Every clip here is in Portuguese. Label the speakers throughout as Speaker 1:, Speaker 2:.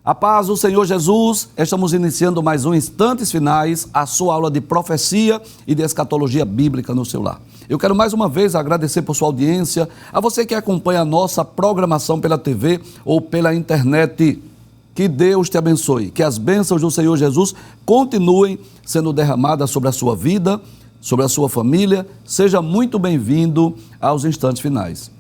Speaker 1: A paz do Senhor Jesus, estamos iniciando mais um Instantes Finais, a sua aula de profecia e de escatologia bíblica no seu lar. Eu quero mais uma vez agradecer por sua audiência, a você que acompanha a nossa programação pela TV ou pela internet. Que Deus te abençoe, que as bênçãos do Senhor Jesus continuem sendo derramadas sobre a sua vida, sobre a sua família. Seja muito bem-vindo aos Instantes Finais.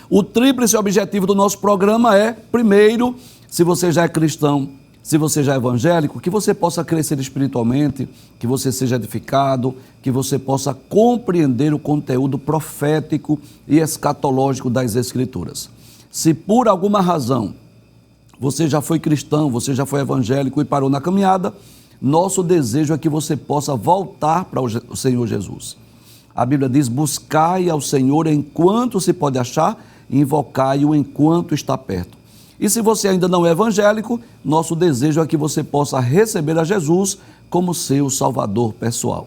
Speaker 1: O tríplice objetivo do nosso programa é, primeiro, se você já é cristão, se você já é evangélico, que você possa crescer espiritualmente, que você seja edificado, que você possa compreender o conteúdo profético e escatológico das Escrituras. Se por alguma razão você já foi cristão, você já foi evangélico e parou na caminhada, nosso desejo é que você possa voltar para o Senhor Jesus. A Bíblia diz: buscai ao Senhor enquanto se pode achar, invocai-o enquanto está perto. E se você ainda não é evangélico, nosso desejo é que você possa receber a Jesus como seu Salvador pessoal.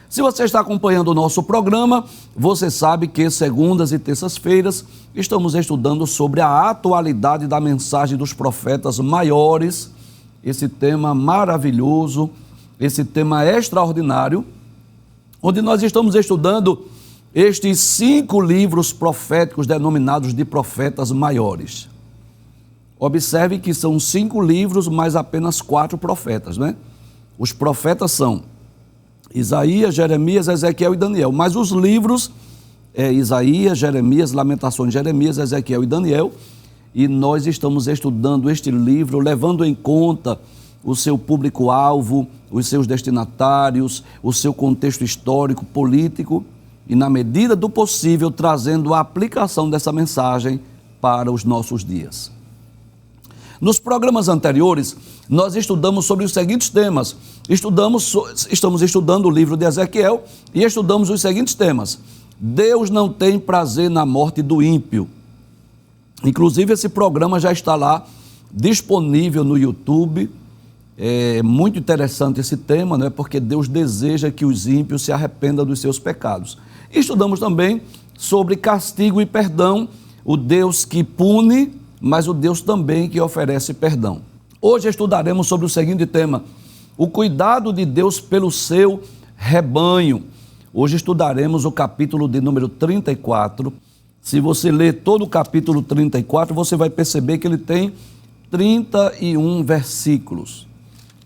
Speaker 1: Se você está acompanhando o nosso programa, você sabe que segundas e terças-feiras estamos estudando sobre a atualidade da mensagem dos profetas maiores, esse tema maravilhoso, esse tema extraordinário, onde nós estamos estudando estes 5 livros proféticos denominados de profetas maiores. Observe que são 5 livros, mas apenas 4 profetas, né? Os profetas são Isaías, Jeremias, Ezequiel e Daniel, mas os livros é Isaías, Jeremias, Lamentações, Jeremias, Ezequiel e Daniel, e nós estamos estudando este livro, levando em conta o seu público-alvo, os seus destinatários, o seu contexto histórico, político, e na medida do possível trazendo a aplicação dessa mensagem para os nossos dias. Nos programas anteriores, nós estudamos sobre os seguintes temas. Estamos estudando o livro de Ezequiel e estudamos os seguintes temas. Deus não tem prazer na morte do ímpio. Inclusive, esse programa já está lá disponível no YouTube. É muito interessante esse tema, né? Porque Deus deseja que os ímpios se arrependam dos seus pecados. Estudamos também sobre castigo e perdão, o Deus que pune, mas o Deus também que oferece perdão. Hoje estudaremos sobre o seguinte tema: o cuidado de Deus pelo seu rebanho. Hoje estudaremos o capítulo de número 34. Se você ler todo o capítulo 34, você vai perceber que ele tem 31 versículos.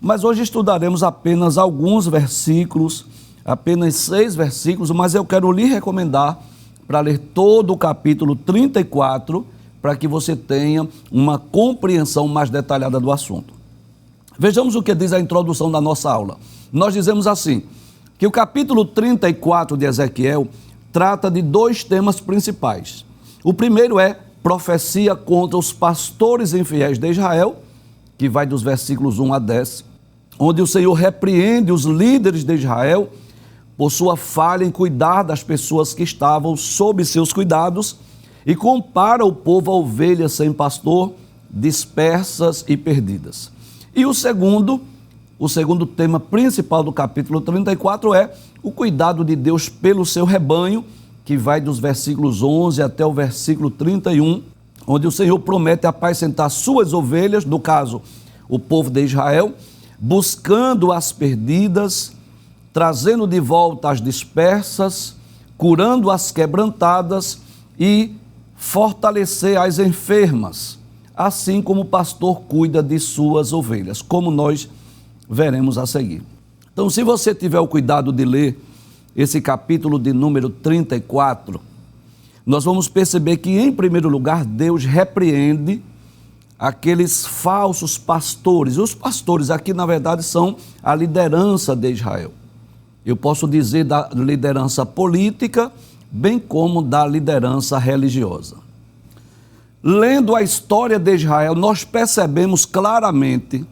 Speaker 1: Mas hoje estudaremos apenas alguns versículos, apenas 6 versículos, mas eu quero lhe recomendar para ler todo o capítulo 34, para que você tenha uma compreensão mais detalhada do assunto. Vejamos o que diz a introdução da nossa aula. Nós dizemos assim, que o capítulo 34 de Ezequiel trata de 2 temas principais. O primeiro é profecia contra os pastores infiéis de Israel, que vai dos versículos 1 a 10, onde o Senhor repreende os líderes de Israel por sua falha em cuidar das pessoas que estavam sob seus cuidados e compara o povo a ovelhas sem pastor, dispersas e perdidas. E o segundo tema principal do capítulo 34 é o cuidado de Deus pelo seu rebanho, que vai dos versículos 11 até o versículo 31, onde o Senhor promete apacentar suas ovelhas, no caso, o povo de Israel, buscando as perdidas, trazendo de volta as dispersas, curando as quebrantadas e fortalecer as enfermas, assim como o pastor cuida de suas ovelhas, como nós veremos a seguir. Então, se você tiver o cuidado de ler esse capítulo de número 34, nós vamos perceber que, em primeiro lugar, Deus repreende aqueles falsos pastores. Os pastores aqui, na verdade, são a liderança de Israel. Eu posso dizer da liderança política, bem como da liderança religiosa. Lendo a história de Israel, nós percebemos claramente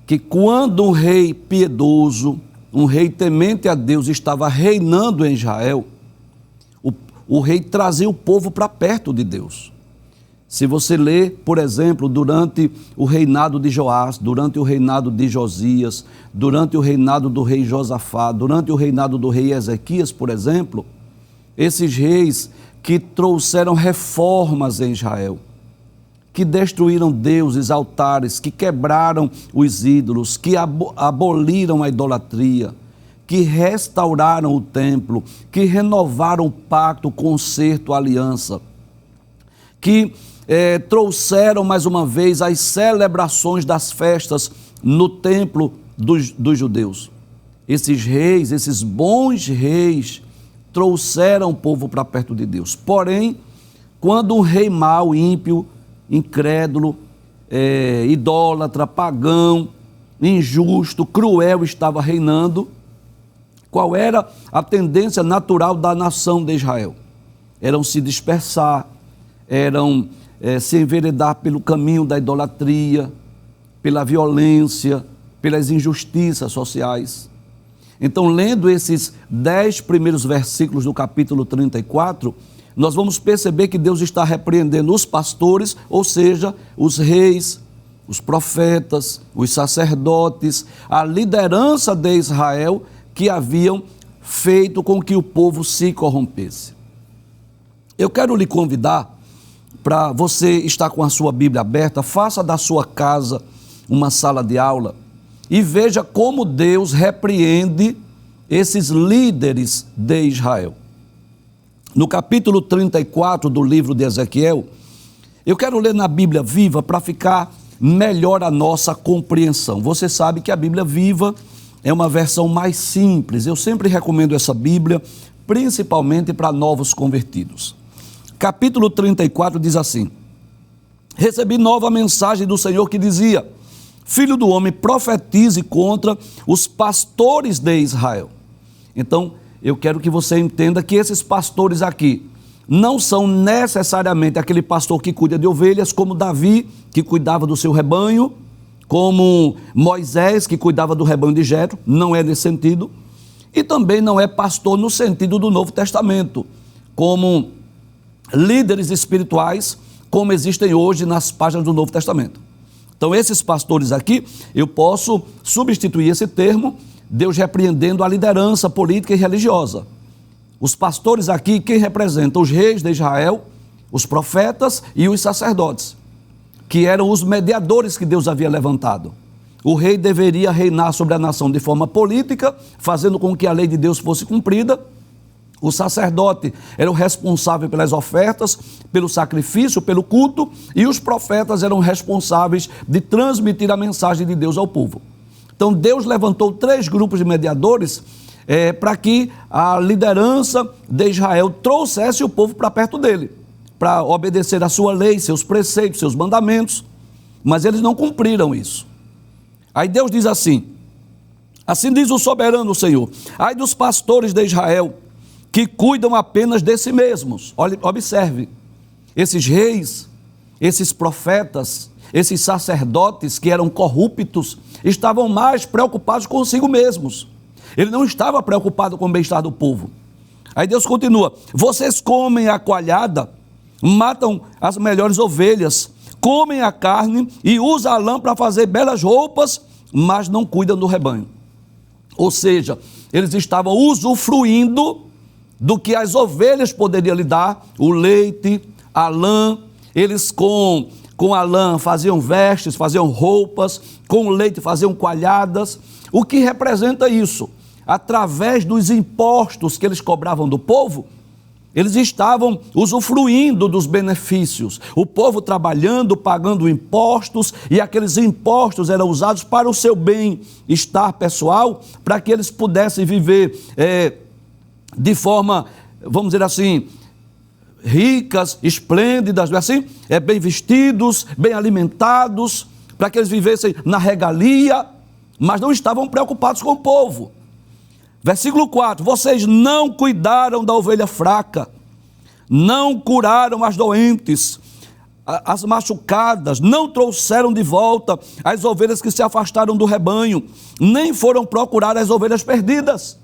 Speaker 1: que quando um rei piedoso, um rei temente a Deus estava reinando em Israel, o rei trazia o povo para perto de Deus. Se você lê, por exemplo, durante o reinado de Joás, durante o reinado de Josias, durante o reinado do rei Josafá, durante o reinado do rei Ezequias, por exemplo, esses reis que trouxeram reformas em Israel, que destruíram deuses, altares, que quebraram os ídolos, que aboliram a idolatria, que restauraram o templo, que renovaram o pacto, o concerto, a aliança, que trouxeram mais uma vez as celebrações das festas no templo dos judeus. Esses reis, esses bons reis, trouxeram o povo para perto de Deus. Porém, quando um rei mau, ímpio, incrédulo, idólatra, pagão, injusto, cruel estava reinando, qual era a tendência natural da nação de Israel? Eram se dispersar, eram se enveredar pelo caminho da idolatria, pela violência, pelas injustiças sociais. Então, lendo esses 10 primeiros versículos do capítulo 34, nós vamos perceber que Deus está repreendendo os pastores, ou seja, os reis, os profetas, os sacerdotes, a liderança de Israel, que haviam feito com que o povo se corrompesse. Eu quero lhe convidar para você estar com a sua Bíblia aberta, faça da sua casa uma sala de aula e veja como Deus repreende esses líderes de Israel. No capítulo 34 do livro de Ezequiel, eu quero ler na Bíblia Viva para ficar melhor a nossa compreensão. Você sabe que a Bíblia Viva é uma versão mais simples. Eu sempre recomendo essa Bíblia, principalmente para novos convertidos. Capítulo 34 diz assim: recebi nova mensagem do Senhor que dizia: Filho do homem, profetize contra os pastores de Israel. Então, eu quero que você entenda que esses pastores aqui não são necessariamente aquele pastor que cuida de ovelhas, como Davi, que cuidava do seu rebanho, como Moisés, que cuidava do rebanho de Jetro, não é nesse sentido. E também não é pastor no sentido do Novo Testamento, como líderes espirituais, como existem hoje nas páginas do Novo Testamento. Então, esses pastores aqui, eu posso substituir esse termo, Deus repreendendo a liderança política e religiosa. Os pastores aqui, quem representa? Os reis de Israel, os profetas e os sacerdotes, que eram os mediadores que Deus havia levantado. O rei deveria reinar sobre a nação de forma política, fazendo com que a lei de Deus fosse cumprida. O sacerdote era o responsável pelas ofertas, pelo sacrifício, pelo culto, e os profetas eram responsáveis de transmitir a mensagem de Deus ao povo. Então Deus levantou 3 grupos de mediadores para que a liderança de Israel trouxesse o povo para perto dele, para obedecer a sua lei, seus preceitos, seus mandamentos, mas eles não cumpriram isso. Aí Deus diz assim: assim diz o soberano Senhor, ai dos pastores de Israel, que cuidam apenas de si mesmos. Olha, observe, esses reis, esses profetas, esses sacerdotes que eram corruptos, estavam mais preocupados consigo mesmos. Ele não estava preocupado com o bem-estar do povo. Aí Deus continua: vocês comem a coalhada, matam as melhores ovelhas, comem a carne e usam a lã para fazer belas roupas, mas não cuidam do rebanho. Ou seja, eles estavam usufruindo do que as ovelhas poderiam lhe dar, o leite, a lã. Eles com a lã faziam vestes, faziam roupas, com o leite faziam coalhadas. O que representa isso? Através dos impostos que eles cobravam do povo, eles estavam usufruindo dos benefícios. O povo trabalhando, pagando impostos, e aqueles impostos eram usados para o seu bem-estar pessoal, para que eles pudessem viver de forma, vamos dizer assim, ricas, esplêndidas, assim, bem vestidos, bem alimentados, para que eles vivessem na regalia, mas não estavam preocupados com o povo. Versículo 4, vocês não cuidaram da ovelha fraca, não curaram as doentes, as machucadas, não trouxeram de volta as ovelhas que se afastaram do rebanho, nem foram procurar as ovelhas perdidas.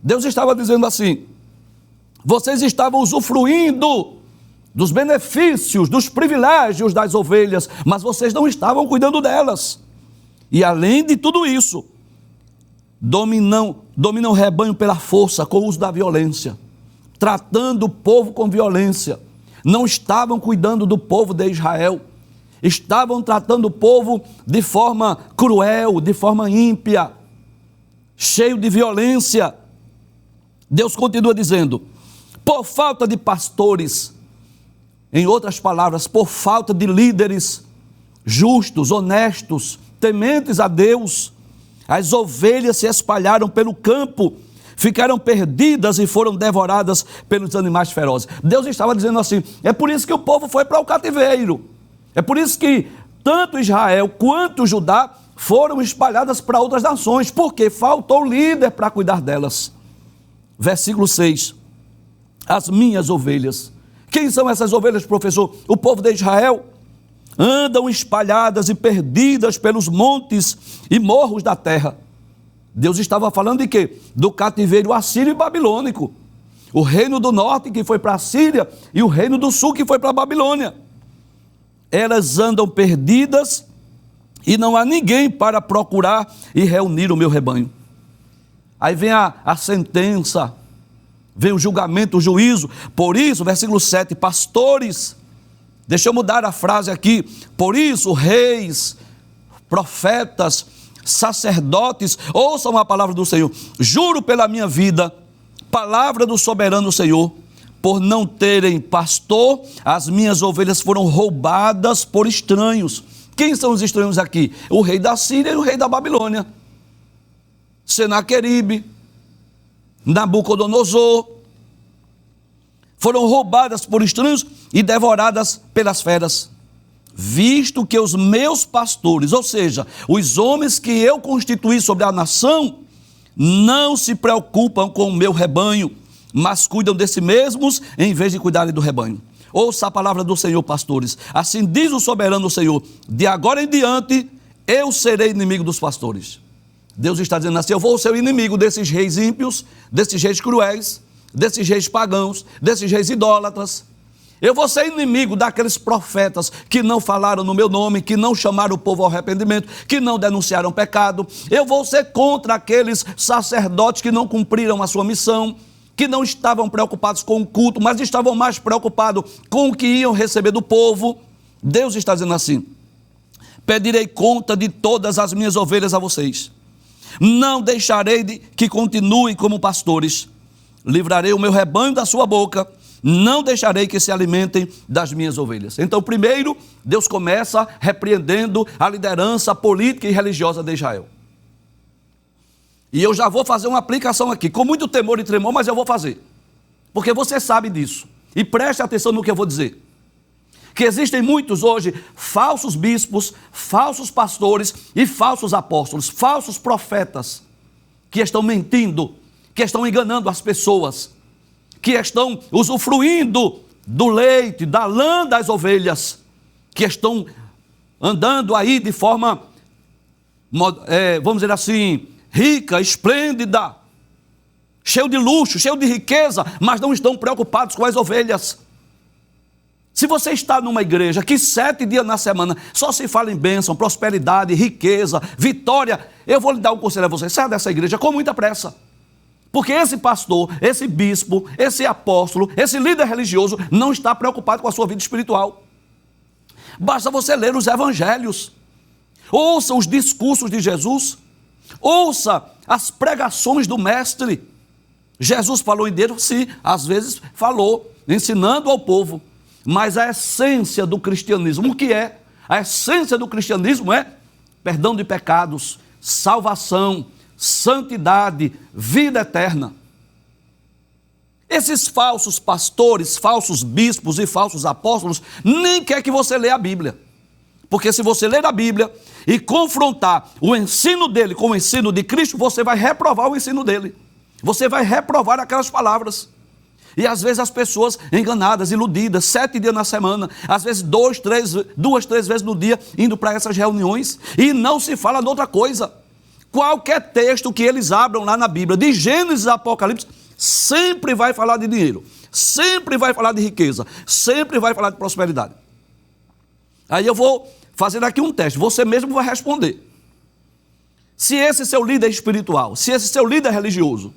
Speaker 1: Deus estava dizendo assim: vocês estavam usufruindo dos benefícios, dos privilégios das ovelhas, mas vocês não estavam cuidando delas. E além de tudo isso, dominam o rebanho pela força, com o uso da violência, tratando o povo com violência, não estavam cuidando do povo de Israel, estavam tratando o povo de forma cruel, de forma ímpia, cheio de violência. Deus continua dizendo: por falta de pastores, em outras palavras, por falta de líderes justos, honestos, tementes a Deus, as ovelhas se espalharam pelo campo, ficaram perdidas e foram devoradas pelos animais ferozes. Deus estava dizendo assim: é por isso que o povo foi para o cativeiro, é por isso que tanto Israel quanto Judá foram espalhadas para outras nações, porque faltou líder para cuidar delas. Versículo 6, as minhas ovelhas. Quem são essas ovelhas, professor? O povo de Israel. Andam espalhadas e perdidas pelos montes e morros da terra. Deus estava falando de quê? Do cativeiro assírio e babilônico. O reino do norte que foi para a Síria e o reino do sul que foi para a Babilônia. Elas andam perdidas e não há ninguém para procurar e reunir o meu rebanho. Aí vem a sentença, vem o julgamento, o juízo. Por isso, versículo 7, pastores, deixa eu mudar a frase aqui, por isso, reis, profetas, sacerdotes, ouçam a palavra do Senhor. Juro pela minha vida, palavra do soberano Senhor, por não terem pastor, as minhas ovelhas foram roubadas por estranhos. Quem são os estranhos aqui? O rei da Síria e o rei da Babilônia. Senaqueribe, Nabucodonosor, foram roubadas por estranhos e devoradas pelas feras. Visto que os meus pastores, ou seja, os homens que eu constituí sobre a nação, não se preocupam com o meu rebanho, mas cuidam de si mesmos em vez de cuidarem do rebanho. Ouça a palavra do Senhor, pastores. Assim diz o soberano Senhor: de agora em diante eu serei inimigo dos pastores. Deus está dizendo assim: eu vou ser o inimigo desses reis ímpios, desses reis cruéis, desses reis pagãos, desses reis idólatras. Eu vou ser inimigo daqueles profetas que não falaram no meu nome, que não chamaram o povo ao arrependimento, que não denunciaram pecado. Eu vou ser contra aqueles sacerdotes que não cumpriram a sua missão, que não estavam preocupados com o culto, mas estavam mais preocupados com o que iam receber do povo. Deus está dizendo assim: pedirei conta de todas as minhas ovelhas a vocês. Não deixarei que continuem como pastores. Livrarei o meu rebanho da sua boca. Não deixarei que se alimentem das minhas ovelhas. Então, primeiro, Deus começa repreendendo a liderança política e religiosa de Israel. E eu já vou fazer uma aplicação aqui, com muito temor e tremor, mas eu vou fazer. Porque você sabe disso. E preste atenção no que eu vou dizer. Que existem muitos hoje falsos bispos, falsos pastores e falsos apóstolos, falsos profetas, que estão mentindo, que estão enganando as pessoas, que estão usufruindo do leite, da lã das ovelhas, que estão andando aí de forma, vamos dizer assim, rica, esplêndida, cheio de luxo, cheio de riqueza, mas não estão preocupados com as ovelhas. Se você está numa igreja que 7 dias na semana só se fala em bênção, prosperidade, riqueza, vitória, eu vou lhe dar um conselho a você: saia dessa igreja com muita pressa. Porque esse pastor, esse bispo, esse apóstolo, esse líder religioso não está preocupado com a sua vida espiritual. Basta você ler os evangelhos, ouça os discursos de Jesus, ouça as pregações do mestre. Jesus falou em Deus, sim, às vezes falou, ensinando ao povo. Mas a essência do cristianismo, o que é? A essência do cristianismo é perdão de pecados, salvação, santidade, vida eterna. Esses falsos pastores, falsos bispos e falsos apóstolos nem quer que você leia a Bíblia. Porque se você ler a Bíblia e confrontar o ensino dele com o ensino de Cristo, você vai reprovar o ensino dele. Você vai reprovar aquelas palavras. E às vezes as pessoas enganadas, iludidas, 7 dias na semana, às vezes 2, 3 vezes no dia, indo para essas reuniões, e não se fala de outra coisa. Qualquer texto que eles abram lá na Bíblia, de Gênesis a Apocalipse, sempre vai falar de dinheiro, sempre vai falar de riqueza, sempre vai falar de prosperidade. Aí eu vou fazer aqui um teste, você mesmo vai responder. Se esse seu líder espiritual, se esse seu líder religioso,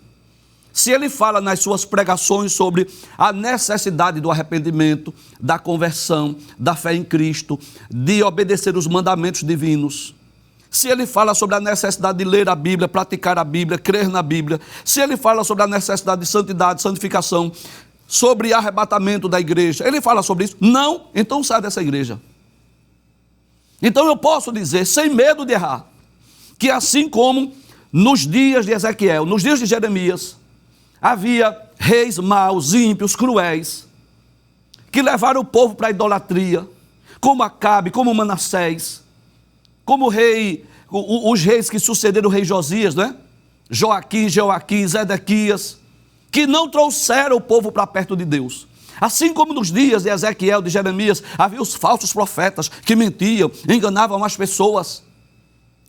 Speaker 1: se ele fala nas suas pregações sobre a necessidade do arrependimento, da conversão, da fé em Cristo, de obedecer os mandamentos divinos, se ele fala sobre a necessidade de ler a Bíblia, praticar a Bíblia, crer na Bíblia, se ele fala sobre a necessidade de santidade, santificação, sobre arrebatamento da igreja, ele fala sobre isso? Não, então sai dessa igreja. Então eu posso dizer, sem medo de errar, que assim como nos dias de Ezequiel, nos dias de Jeremias, havia reis maus, ímpios, cruéis, que levaram o povo para a idolatria, como Acabe, como Manassés, como os reis que sucederam o rei Josias, né? Joaquim, Zedequias, que não trouxeram o povo para perto de Deus. Assim como nos dias de Ezequiel, de Jeremias, havia os falsos profetas que mentiam, enganavam as pessoas.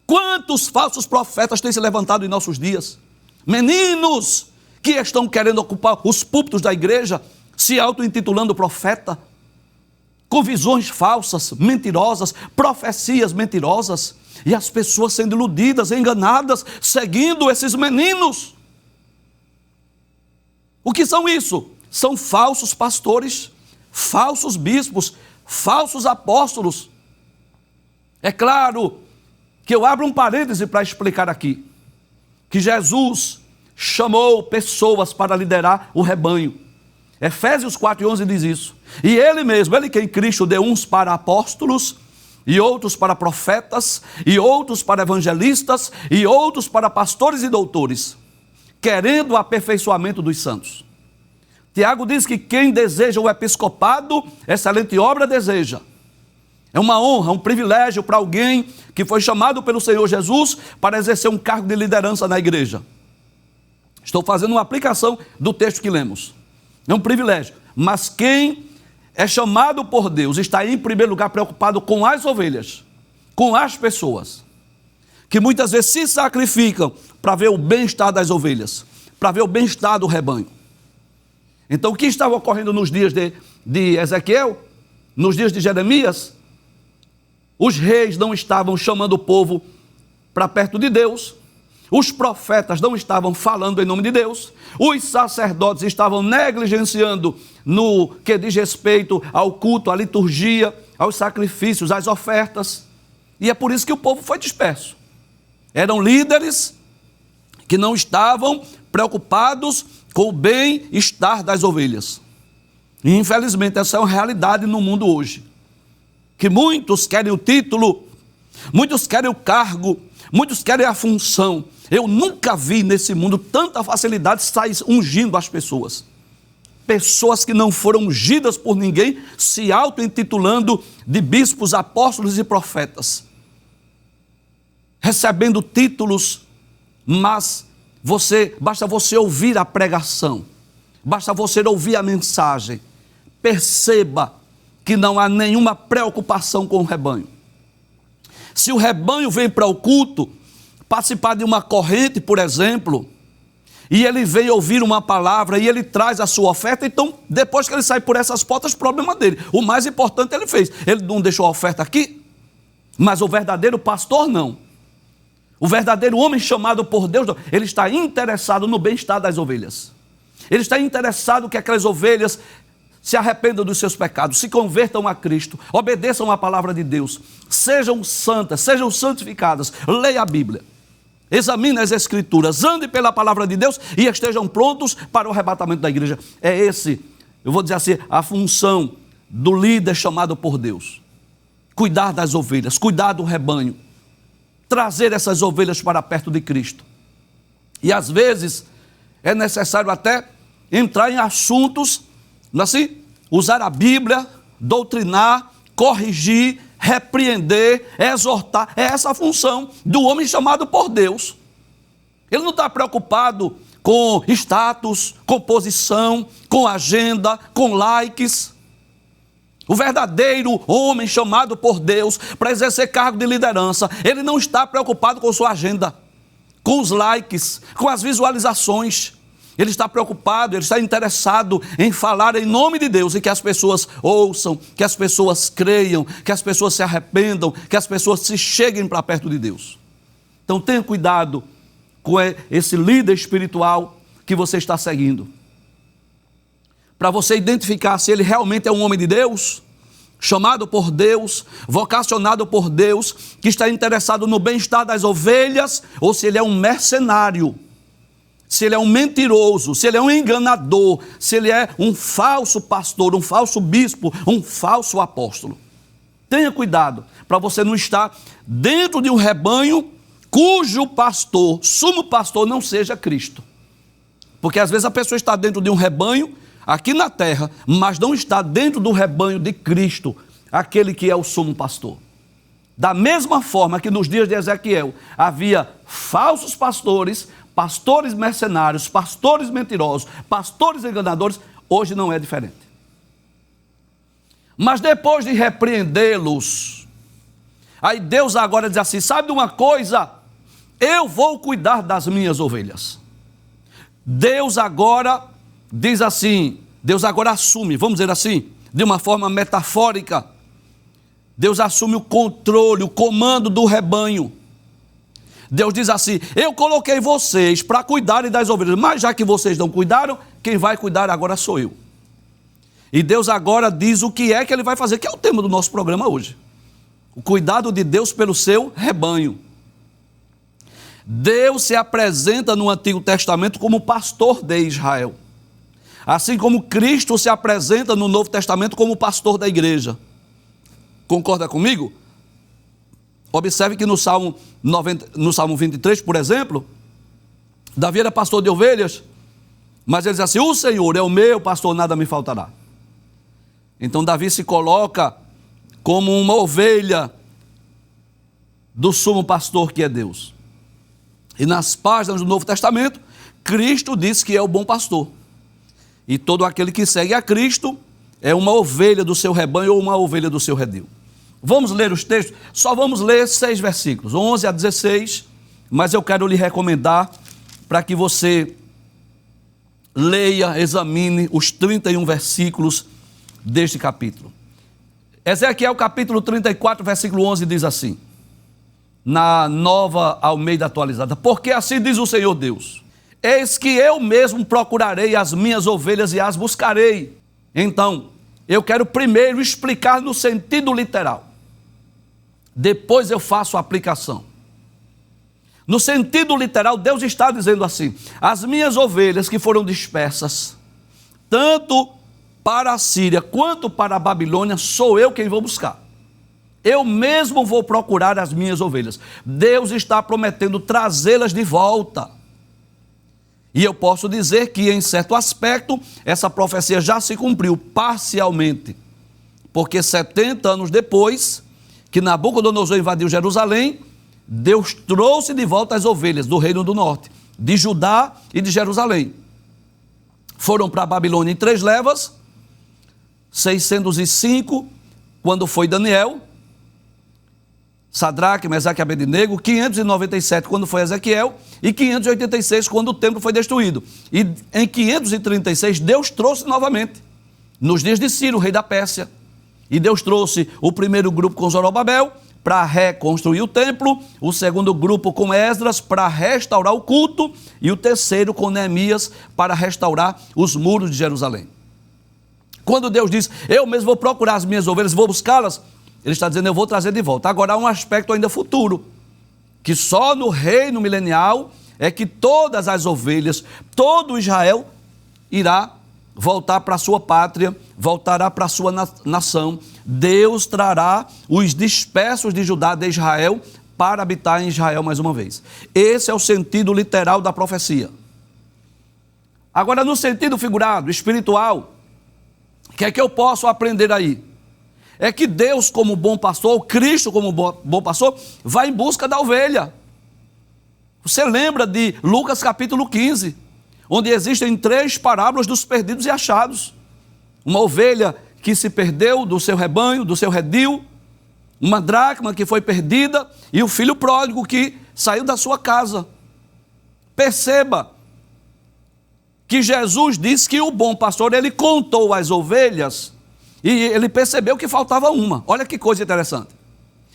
Speaker 1: Quantos falsos profetas têm se levantado em nossos dias? Meninos que estão querendo ocupar os púlpitos da igreja, se auto-intitulando profeta, com visões falsas, mentirosas, profecias mentirosas, e as pessoas sendo iludidas, enganadas, seguindo esses meninos. O que são isso? São falsos pastores, falsos bispos, falsos apóstolos. É claro que eu abro um parêntese para explicar aqui, que Jesus chamou pessoas para liderar o rebanho. Efésios 4:11 diz isso. E ele mesmo, ele que em Cristo deu uns para apóstolos, e outros para profetas, e outros para evangelistas, e outros para pastores e doutores, querendo o aperfeiçoamento dos santos. Tiago diz que quem deseja o episcopado, excelente obra deseja. É uma honra, um privilégio para alguém que foi chamado pelo Senhor Jesus para exercer um cargo de liderança na igreja. Estou fazendo uma aplicação do texto que lemos. É um privilégio. Mas quem é chamado por Deus está em primeiro lugar preocupado com as ovelhas, com as pessoas, que muitas vezes se sacrificam para ver o bem-estar das ovelhas, para ver o bem-estar do rebanho. Então o que estava ocorrendo nos dias de Ezequiel, nos dias de Jeremias? Os reis não estavam chamando o povo para perto de Deus, os profetas não estavam falando em nome de Deus, os sacerdotes estavam negligenciando no que diz respeito ao culto, à liturgia, aos sacrifícios, às ofertas, e é por isso que o povo foi disperso. Eram líderes que não estavam preocupados com o bem-estar das ovelhas. E infelizmente essa é uma realidade no mundo hoje, que muitos querem o título, muitos querem o cargo, muitos querem a função. Eu nunca vi nesse mundo tanta facilidade de sair ungindo as pessoas. Pessoas que não foram ungidas por ninguém, se auto-intitulando de bispos, apóstolos e profetas, recebendo títulos, mas basta você ouvir a pregação, basta você ouvir a mensagem, perceba que não há nenhuma preocupação com o rebanho. Se o rebanho vem para o culto, participar de uma corrente, por exemplo, e ele vem ouvir uma palavra e ele traz a sua oferta, então depois que ele sai por essas portas, problema dele. O mais importante ele fez, ele não deixou a oferta aqui, mas o verdadeiro pastor não. O verdadeiro homem chamado por Deus, não. Ele está interessado no bem-estar das ovelhas. Ele está interessado que aquelas ovelhas se arrependam dos seus pecados, se convertam a Cristo, obedeçam à palavra de Deus, sejam santas, sejam santificadas, leia a Bíblia, examine as Escrituras, ande pela palavra de Deus e estejam prontos para o arrebatamento da igreja. É esse, eu vou dizer assim, a função do líder chamado por Deus. Cuidar das ovelhas, cuidar do rebanho, trazer essas ovelhas para perto de Cristo. E às vezes é necessário até entrar em assuntos, assim, usar a Bíblia, doutrinar, corrigir, repreender, exortar. É essa a função do homem chamado por Deus. Ele não está preocupado com status, com posição, com agenda, com likes. O verdadeiro homem chamado por Deus para exercer cargo de liderança, ele não está preocupado com sua agenda, com os likes, com as visualizações. Ele está preocupado, ele está interessado em falar em nome de Deus e que as pessoas ouçam, que as pessoas creiam, que as pessoas se arrependam, que as pessoas se cheguem para perto de Deus. Então tenha cuidado com esse líder espiritual que você está seguindo. Para você identificar se ele realmente é um homem de Deus, chamado por Deus, vocacionado por Deus, que está interessado no bem-estar das ovelhas, ou se ele é um mercenário, se ele é um mentiroso, se ele é um enganador, se ele é um falso pastor, um falso bispo, um falso apóstolo. Tenha cuidado para você não estar dentro de um rebanho cujo pastor, sumo pastor, não seja Cristo. Porque às vezes a pessoa está dentro de um rebanho aqui na terra, mas não está dentro do rebanho de Cristo, aquele que é o sumo pastor. Da mesma forma que nos dias de Ezequiel havia falsos pastores, pastores mercenários, pastores mentirosos, pastores enganadores, hoje não é diferente. Mas depois de repreendê-los, aí Deus agora diz assim, sabe de uma coisa? Eu vou cuidar das minhas ovelhas. Deus agora diz assim, Deus agora assume, vamos dizer assim, de uma forma metafórica, Deus assume o controle, o comando do rebanho. Deus diz assim, eu coloquei vocês para cuidarem das ovelhas, mas já que vocês não cuidaram, quem vai cuidar agora sou eu. E Deus agora diz o que é que ele vai fazer, que é o tema do nosso programa hoje. O cuidado de Deus pelo seu rebanho. Deus se apresenta no Antigo Testamento como pastor de Israel. Assim como Cristo se apresenta no Novo Testamento como pastor da igreja. Concorda comigo? Observe que no Salmo 23, por exemplo, Davi era pastor de ovelhas, mas ele diz assim, o Senhor é o meu pastor, nada me faltará. Então Davi se coloca como uma ovelha do sumo pastor que é Deus. E nas páginas do Novo Testamento, Cristo diz que é o bom pastor. E todo aquele que segue a Cristo é uma ovelha do seu rebanho ou uma ovelha do seu redil. Vamos ler os textos? Só vamos ler 6 versículos, 11 a 16, mas eu quero lhe recomendar para que você leia, examine os 31 versículos deste capítulo. Ezequiel capítulo 34, versículo 11 diz assim, na Nova Almeida atualizada, porque assim diz o Senhor Deus, eis que eu mesmo procurarei as minhas ovelhas e as buscarei. Então, eu quero primeiro explicar no sentido literal, depois eu faço a aplicação. No sentido literal, Deus está dizendo assim, as minhas ovelhas que foram dispersas, tanto para a Síria quanto para a Babilônia, sou eu quem vou buscar. Eu mesmo vou procurar as minhas ovelhas. Deus está prometendo trazê-las de volta. E eu posso dizer que, em certo aspecto, essa profecia já se cumpriu parcialmente. Porque 70 anos depois que Nabucodonosor invadiu Jerusalém, Deus trouxe de volta as ovelhas do reino do norte, de Judá e de Jerusalém. Foram para a Babilônia em 3 levas, 605, quando foi Daniel, Sadraque, Mesaque e Abednego, 597 quando foi Ezequiel e 586 quando o templo foi destruído. E em 536 Deus trouxe novamente, nos dias de Ciro, rei da Pérsia. E Deus trouxe o primeiro grupo com Zorobabel para reconstruir o templo, o segundo grupo com Esdras para restaurar o culto e o terceiro com Neemias para restaurar os muros de Jerusalém. Quando Deus diz, eu mesmo vou procurar as minhas ovelhas, vou buscá-las, Ele está dizendo, eu vou trazer de volta. Agora há um aspecto ainda futuro, que só no reino milenial é que todas as ovelhas, todo Israel irá voltar para a sua pátria, voltará para a sua nação. Deus trará os dispersos de Judá, de Israel, para habitar em Israel mais uma vez. Esse é o sentido literal da profecia. Agora, no sentido figurado, espiritual, o que é que eu posso aprender aí? É que Deus, como bom pastor, Cristo, como bom pastor, vai em busca da ovelha. Você lembra de Lucas capítulo 15, onde existem 3 parábolas dos perdidos e achados. Uma ovelha que se perdeu do seu rebanho, do seu redil, uma dracma que foi perdida e o filho pródigo que saiu da sua casa. Perceba que Jesus disse que o bom pastor, ele contou as ovelhas e ele percebeu que faltava uma. Olha que coisa interessante.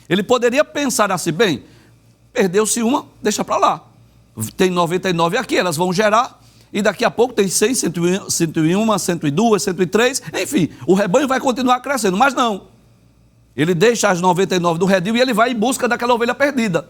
Speaker 1: Ele poderia pensar assim, bem, perdeu-se uma, deixa para lá. Tem 99 aqui, elas vão gerar e daqui a pouco tem 100, 101, 102, 103, enfim, o rebanho vai continuar crescendo, mas não. Ele deixa as 99 do redil e ele vai em busca daquela ovelha perdida.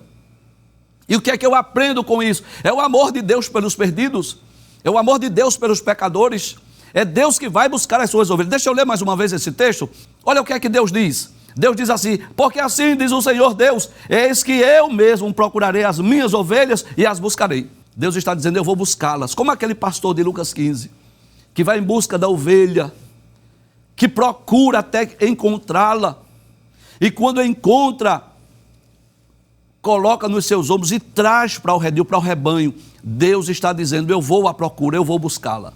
Speaker 1: E o que é que eu aprendo com isso? É o amor de Deus pelos perdidos, é o amor de Deus pelos pecadores, é Deus que vai buscar as suas ovelhas. Deixa eu ler mais uma vez esse texto. Olha o que é que Deus diz. Deus diz assim: porque assim diz o Senhor Deus, eis que eu mesmo procurarei as minhas ovelhas e as buscarei. Deus está dizendo, eu vou buscá-las, como aquele pastor de Lucas 15, que vai em busca da ovelha, que procura até encontrá-la, e quando encontra, coloca nos seus ombros e traz para o redil, para o rebanho. Deus está dizendo, eu vou à procura, eu vou buscá-la.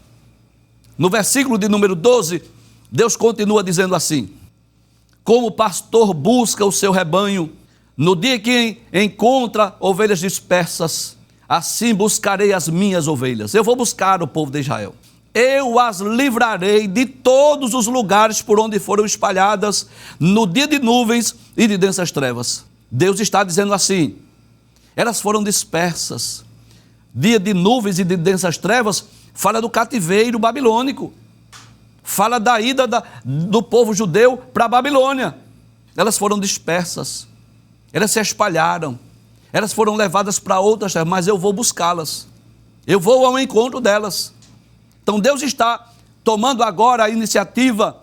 Speaker 1: No versículo de número 12, Deus continua dizendo assim: como o pastor busca o seu rebanho, no dia que encontra ovelhas dispersas, assim buscarei as minhas ovelhas. Eu vou buscar o povo de Israel. Eu as livrarei de todos os lugares por onde foram espalhadas no dia de nuvens e de densas trevas. Deus está dizendo assim, elas foram dispersas. Dia de nuvens e de densas trevas fala do cativeiro babilônico. Fala da ida do povo judeu para a Babilônia. Elas foram dispersas. Elas se espalharam. Elas foram levadas para outras terras, mas eu vou buscá-las. Eu vou ao encontro delas. Então Deus está tomando agora a iniciativa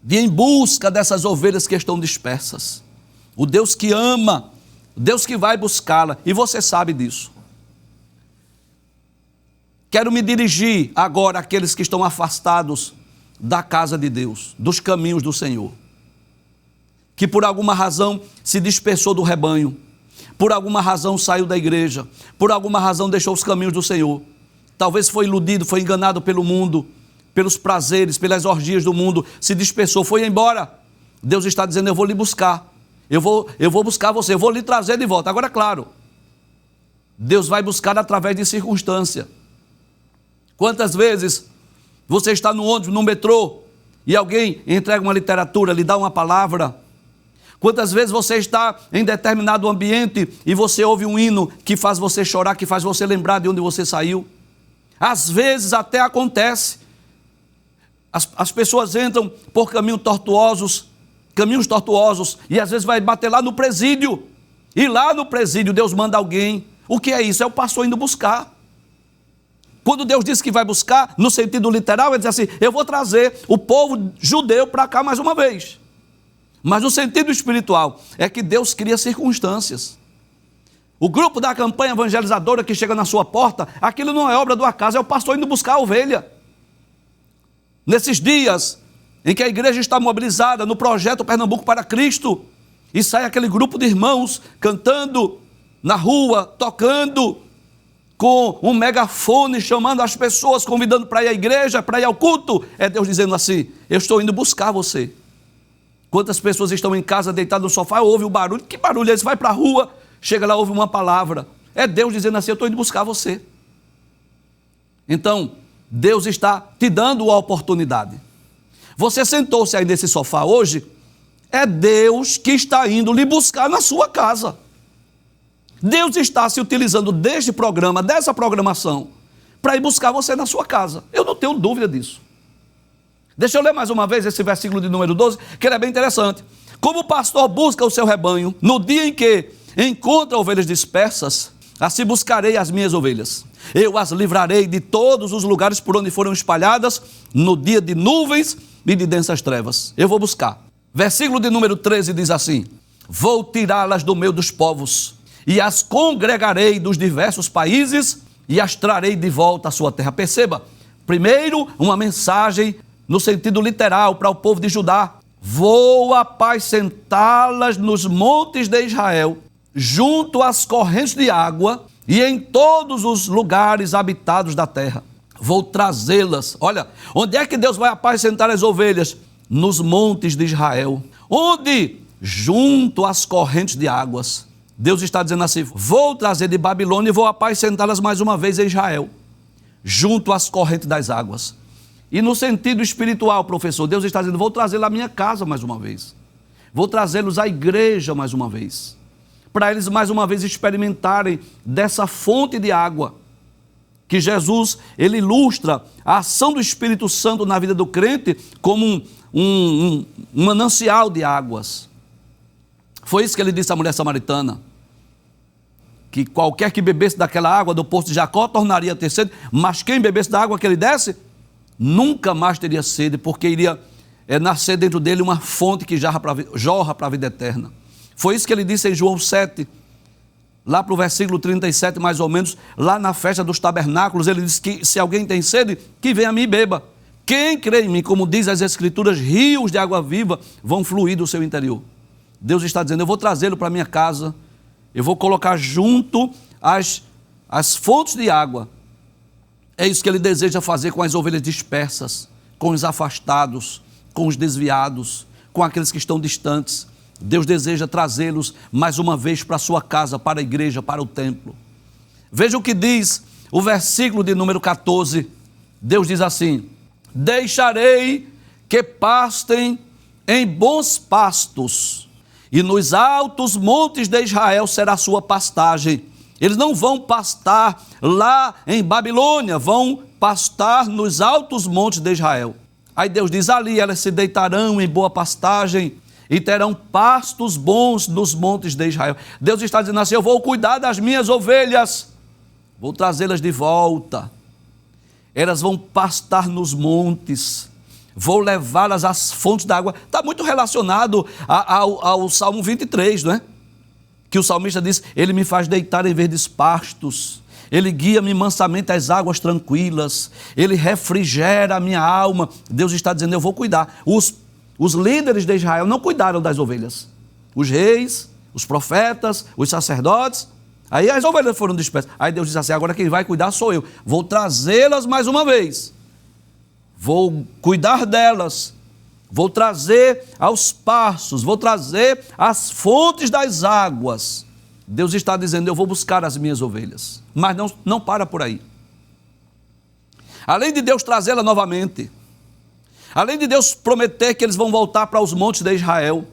Speaker 1: de ir em busca dessas ovelhas que estão dispersas. O Deus que ama, o Deus que vai buscá-la, e você sabe disso. Quero me dirigir agora àqueles que estão afastados da casa de Deus, dos caminhos do Senhor, que por alguma razão se dispersou do rebanho, por alguma razão saiu da igreja, por alguma razão deixou os caminhos do Senhor, talvez foi iludido, foi enganado pelo mundo, pelos prazeres, pelas orgias do mundo, se dispersou, foi embora. Deus está dizendo, eu vou lhe buscar, eu vou buscar você, eu vou lhe trazer de volta. Agora, claro, Deus vai buscar através de circunstância. Quantas vezes você está no ônibus, no metrô, e alguém entrega uma literatura, lhe dá uma palavra? Quantas vezes você está em determinado ambiente e você ouve um hino que faz você chorar, que faz você lembrar de onde você saiu? Às vezes até acontece, as pessoas entram por caminhos tortuosos, e às vezes vai bater lá no presídio, e lá no presídio Deus manda alguém. O que é isso? É o pastor indo buscar. Quando Deus diz que vai buscar, no sentido literal, ele diz assim, eu vou trazer o povo judeu para cá mais uma vez. Mas no sentido espiritual, é que Deus cria circunstâncias. O grupo da campanha evangelizadora que chega na sua porta, aquilo não é obra do acaso, é o pastor indo buscar a ovelha. Nesses dias em que a igreja está mobilizada no projeto Pernambuco para Cristo, e sai aquele grupo de irmãos cantando na rua, tocando, com um megafone, chamando as pessoas, convidando para ir à igreja, para ir ao culto, é Deus dizendo assim, eu estou indo buscar você. Quantas pessoas estão em casa, deitadas no sofá, ouve o barulho, que barulho é esse? Vai para a rua, chega lá, ouve uma palavra, é Deus dizendo assim, eu estou indo buscar você. Então, Deus está te dando a oportunidade. Você sentou-se aí nesse sofá hoje, é Deus que está indo lhe buscar na sua casa. Deus está se utilizando deste programa, dessa programação, para ir buscar você na sua casa. Eu não tenho dúvida disso. Deixa eu ler mais uma vez esse versículo de número 12, que ele é bem interessante. Como o pastor busca o seu rebanho, no dia em que encontra ovelhas dispersas, assim buscarei as minhas ovelhas. Eu as livrarei de todos os lugares por onde foram espalhadas, no dia de nuvens e de densas trevas. Eu vou buscar. Versículo de número 13 diz assim, vou tirá-las do meio dos povos, e as congregarei dos diversos países, e as trarei de volta à sua terra. Perceba, primeiro uma mensagem no sentido literal para o povo de Judá. Vou apacentá-las nos montes de Israel, junto às correntes de água, e em todos os lugares habitados da terra. Vou trazê-las. Olha, onde é que Deus vai apacentar as ovelhas? Nos montes de Israel. Onde? Junto às correntes de águas. Deus está dizendo assim, vou trazer de Babilônia e vou apacentá-las mais uma vez em Israel, junto às correntes das águas. E no sentido espiritual, professor, Deus está dizendo, vou trazê-los à minha casa mais uma vez. Vou trazê-los à igreja mais uma vez. Para eles mais uma vez experimentarem dessa fonte de água que Jesus, ele ilustra a ação do Espírito Santo na vida do crente como um manancial de águas. Foi isso que ele disse à mulher samaritana, que qualquer que bebesse daquela água do poço de Jacó tornaria a ter sede, mas quem bebesse da água que ele desse, nunca mais teria sede, porque iria nascer dentro dele uma fonte que jorra para a vida eterna. Foi isso que ele disse em João 7, lá para o versículo 37 mais ou menos, lá na festa dos tabernáculos, ele disse que se alguém tem sede, que venha a mim e beba. Quem crê em mim, como diz as Escrituras, rios de água viva vão fluir do seu interior. Deus está dizendo, eu vou trazê-lo para a minha casa, eu vou colocar junto as fontes de água. É isso que ele deseja fazer com as ovelhas dispersas, com os afastados, com os desviados, com aqueles que estão distantes. Deus deseja trazê-los mais uma vez para a sua casa, para a igreja, para o templo. Veja o que diz o versículo de número 14. Deus diz assim: deixarei que pastem em bons pastos, e nos altos montes de Israel será a sua pastagem. Eles não vão pastar lá em Babilônia, vão pastar nos altos montes de Israel. Aí Deus diz, ali elas se deitarão em boa pastagem e terão pastos bons nos montes de Israel. Deus está dizendo assim, eu vou cuidar das minhas ovelhas, vou trazê-las de volta. Elas vão pastar nos montes, vou levá-las às fontes da água. Está muito relacionado ao Salmo 23, não é? Que o salmista diz, ele me faz deitar em verdes pastos, ele guia-me mansamente às águas tranquilas, ele refrigera a minha alma. Deus está dizendo, eu vou cuidar. Os líderes de Israel não cuidaram das ovelhas. Os reis, os profetas, os sacerdotes, aí as ovelhas foram dispersas. Aí Deus diz assim, agora quem vai cuidar sou eu. Vou trazê-las mais uma vez. Vou cuidar delas. Vou trazer aos pastos, vou trazer as fontes das águas. Deus está dizendo, eu vou buscar as minhas ovelhas. Mas não para por aí. Além de Deus trazê-la novamente, além de Deus prometer que eles vão voltar para os montes de Israel,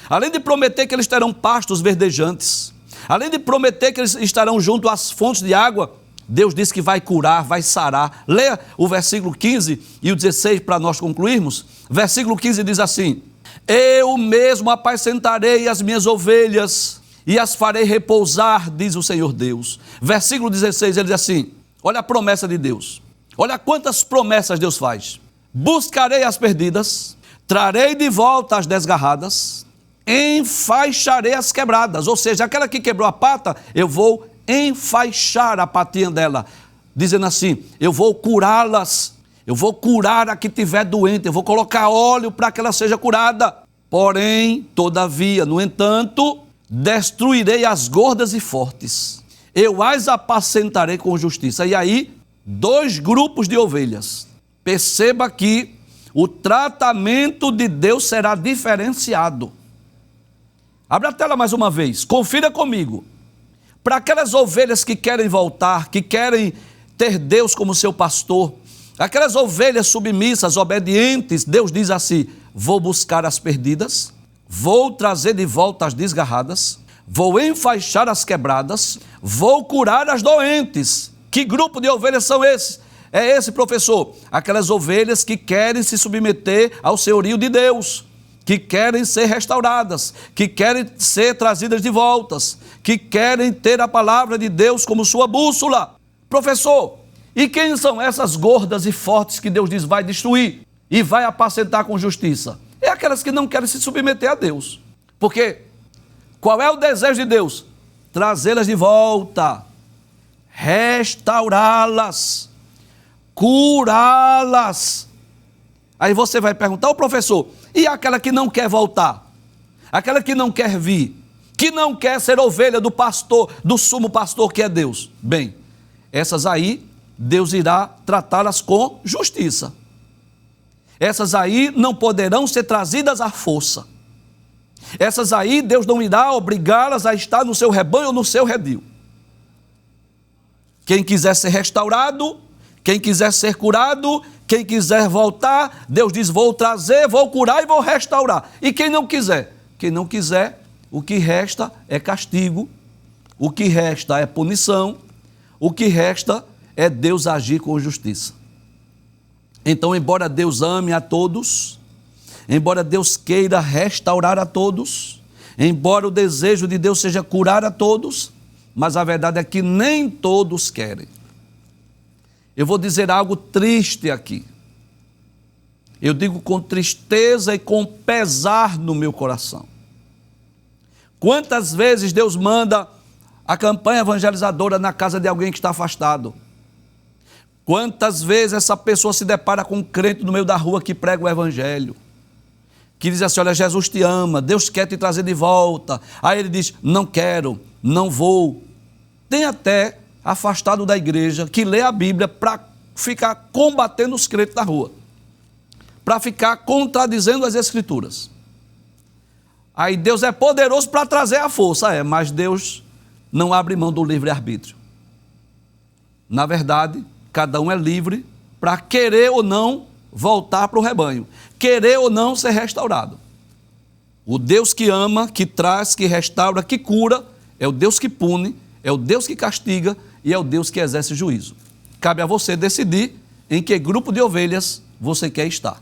Speaker 1: além de prometer que eles terão pastos verdejantes, além de prometer que eles estarão junto às fontes de água, Deus diz que vai curar, vai sarar. Leia o versículo 15 e o 16 para nós concluirmos. Versículo 15 diz assim, eu mesmo apacentarei as minhas ovelhas e as farei repousar, diz o Senhor Deus. Versículo 16, ele diz assim, olha a promessa de Deus. Olha quantas promessas Deus faz. Buscarei as perdidas, trarei de volta as desgarradas, enfaixarei as quebradas. Ou seja, aquela que quebrou a pata, eu vou enfaixar a patinha dela, dizendo assim, eu vou curá-las, eu vou curar a que estiver doente, eu vou colocar óleo para que ela seja curada. Porém, todavia, no entanto, destruirei as gordas e fortes, eu as apacentarei com justiça. E aí, dois grupos de ovelhas. Perceba que o tratamento de Deus será diferenciado. Abra a tela mais uma vez, confira comigo. Para aquelas ovelhas que querem voltar, que querem ter Deus como seu pastor, aquelas ovelhas submissas, obedientes, Deus diz assim, vou buscar as perdidas, vou trazer de volta as desgarradas, vou enfaixar as quebradas, vou curar as doentes. Que grupo de ovelhas são esses? É esse, professor, aquelas ovelhas que querem se submeter ao senhorio de Deus, que querem ser restauradas, que querem ser trazidas de voltas, que querem ter a palavra de Deus como sua bússola. Professor, e quem são essas gordas e fortes que Deus diz vai destruir e vai apacentar com justiça? É aquelas que não querem se submeter a Deus. Porque qual é o desejo de Deus? Trazê-las de volta, restaurá-las, curá-las. Aí você vai perguntar, ô professor, e aquela que não quer voltar? Aquela que não quer vir? Que não quer ser ovelha do pastor, do sumo pastor que é Deus? Bem, essas aí, Deus irá tratá-las com justiça. Essas aí não poderão ser trazidas à força. Essas aí, Deus não irá obrigá-las a estar no seu rebanho ou no seu redil. Quem quiser ser restaurado, quem quiser ser curado, quem quiser voltar, Deus diz, vou trazer, vou curar e vou restaurar. E quem não quiser? Quem não quiser, o que resta é castigo, o que resta é punição, o que resta é Deus agir com justiça. Então, embora Deus ame a todos, embora Deus queira restaurar a todos, embora o desejo de Deus seja curar a todos, mas a verdade é que nem todos querem. Eu vou dizer algo triste aqui. Eu digo com tristeza e com pesar no meu coração. Quantas vezes Deus manda a campanha evangelizadora na casa de alguém que está afastado? Quantas vezes essa pessoa se depara com um crente no meio da rua que prega o evangelho, que diz assim: olha, Jesus te ama, Deus quer te trazer de volta. Aí ele diz: não quero, não vou. Tem até afastado da igreja que lê a Bíblia para ficar combatendo os crentes da rua, para ficar contradizendo as Escrituras. Aí Deus é poderoso para trazer a força, mas Deus não abre mão do livre-arbítrio. Na verdade, cada um é livre para querer ou não voltar para o rebanho, querer ou não ser restaurado. O Deus que ama, que traz, que restaura, que cura, é o Deus que pune, é o Deus que castiga e é o Deus que exerce juízo. Cabe a você decidir em que grupo de ovelhas você quer estar.